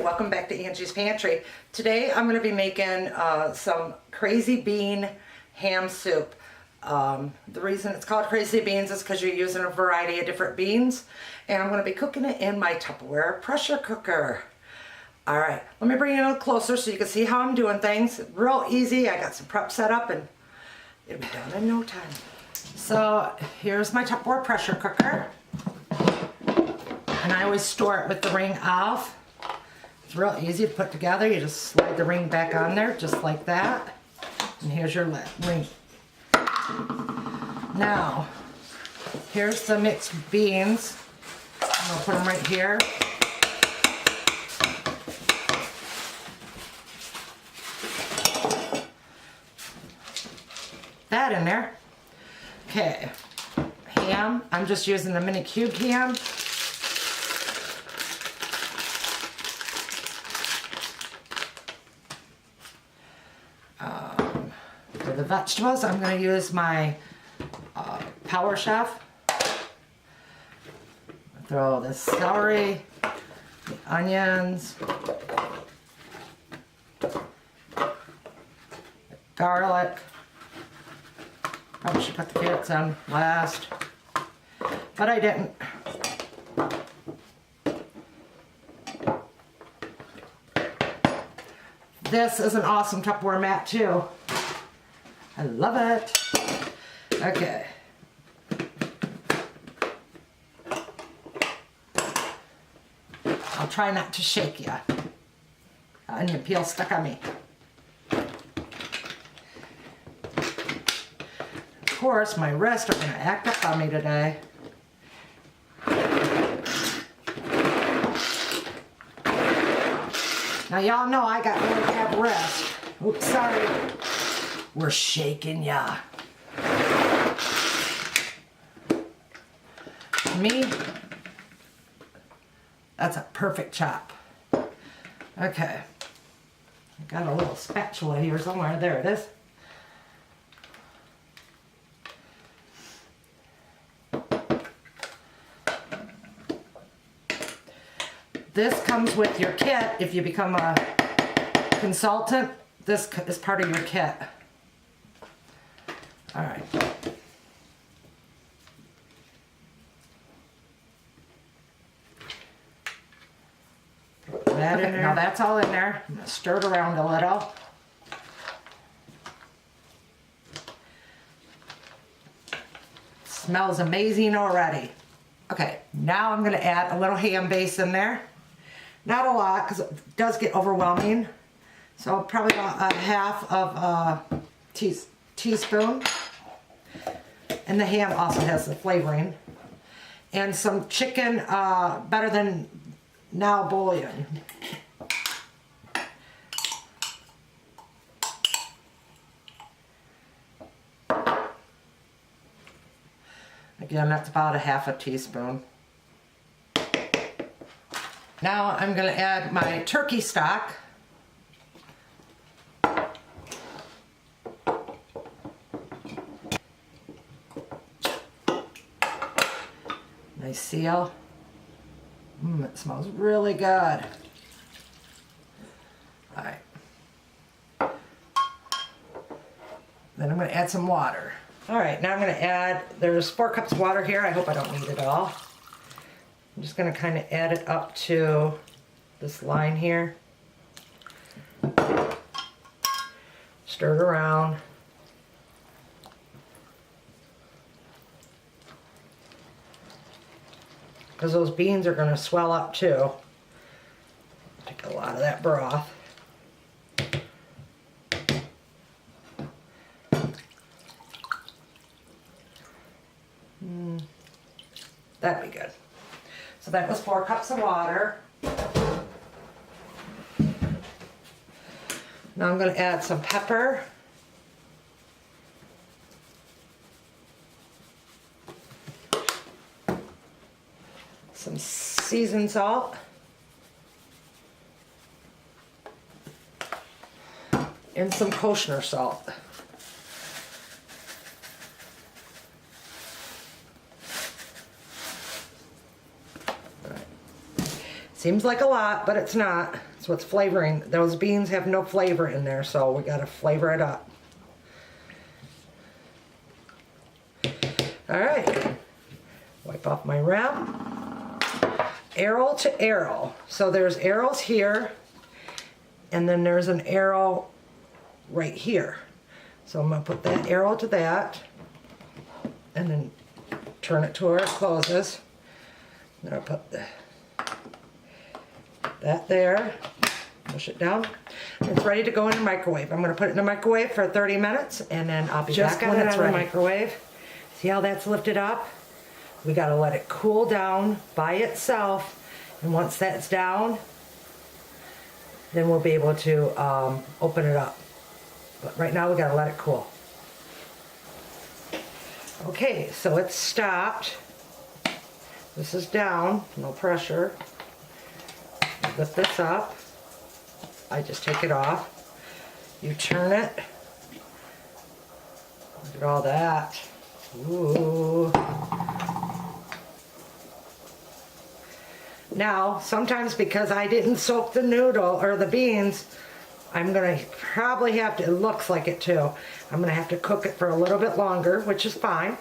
welcome back to Angie's Pantry. Today I'm going to be making some crazy bean ham soup. The reason it's called crazy beans is because you're using a variety of different beans, and I'm going to be cooking it in my Tupperware pressure cooker. Alright, let me bring you a little closer so you can see how I'm doing things. Real easy. I got some prep set up and it'll be done in no time. So here's my Tupperware pressure cooker. And I always store it with the ring off. It's real easy to put together. You just slide the ring back on there just like that. And here's your ring. Now, here's the mixed beans. I'm going to put them right here. That in there. Okay. Ham. I'm just using the mini cubed ham. For the vegetables, I'm going to use my Power Chef. Throw the celery, the onions, the garlic. Probably should put the carrots on last, but I didn't. This is an awesome Tupperware mat too. I love it. Okay. I'll try not to shake you. Onion peel stuck on me. Of course, my wrists are going to act up on me today. Now y'all know I got really bad wrists. Oops, sorry. We're shaking ya. Me, that's a perfect chop. Okay. I got a little spatula here somewhere. There it is. This comes with your kit. If you become a consultant, this is part of your kit. All right. Put that in there. Now that's all in there. I'm going to stir it around a little. Smells amazing already. Okay, now I'm going to add a little ham base in there. Not a lot, because it does get overwhelming. So probably about a half of a teaspoon. And the ham also has the flavoring. And some chicken, better than now bouillon. Again, that's about a half a teaspoon. Now I'm going to add my turkey stock. Nice seal. It smells really good. Alright. Then I'm going to add some water. Alright, now I'm going to add, there's 4 cups of water here. I hope I don't need it all. I'm just going to kind of add it up to this line here. Stir it around. Because those beans are going to swell up too. Take a lot of that broth. That'd be good. So that was 4 cups of water. Now I'm going to add some pepper. Some seasoned salt. And some kosher salt. Seems like a lot, but it's not. That's what's flavoring. Those beans have no flavor in there, so we gotta flavor it up. All right, wipe off my rim. Arrow to arrow. So there's arrows here, and then there's an arrow right here. So I'm gonna put that arrow to that, and then turn it to where it closes. Then I'll put that there, push it down. It's ready to go in the microwave. I'm gonna put it in the microwave for 30 minutes, and then I'll be back when it's ready. Microwave. See how that's lifted up? We gotta let it cool down by itself, and once that's down, then we'll be able to open it up. But right now we gotta let it cool. Okay, so it's stopped. This is down, no pressure. Lift this up. I just take it off. You turn it. Look at all that. Ooh. Now, sometimes because I didn't soak the noodle or the beans, I'm gonna probably have to, it looks like it too, I'm gonna have to cook it for a little bit longer, which is fine.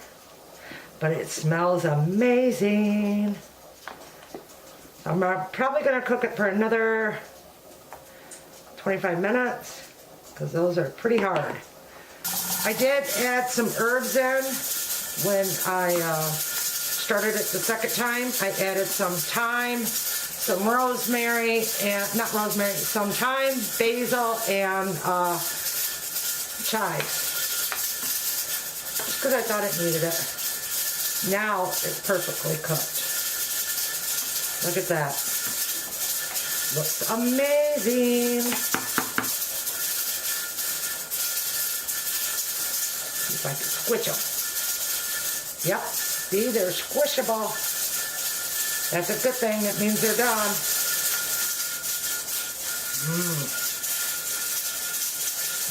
But it smells amazing. I'm probably gonna cook it for another 25 minutes, because those are pretty hard. I did add some herbs in when I started it the second time. I added some thyme, some rosemary, and not rosemary, some thyme, basil, and chives. Just because I thought it needed it. Now it's perfectly cooked. Look at that. Looks amazing. See if I can squish them. Yep. See, they're squishable. That's a good thing. That means they're done.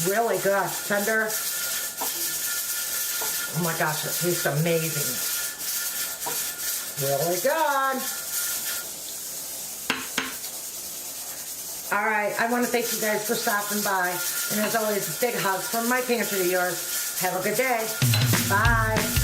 Really good. Tender. Oh my gosh, it tastes amazing. Really good. All right, I want to thank you guys for stopping by. And as always, big hugs from my pantry to yours. Have a good day. Bye.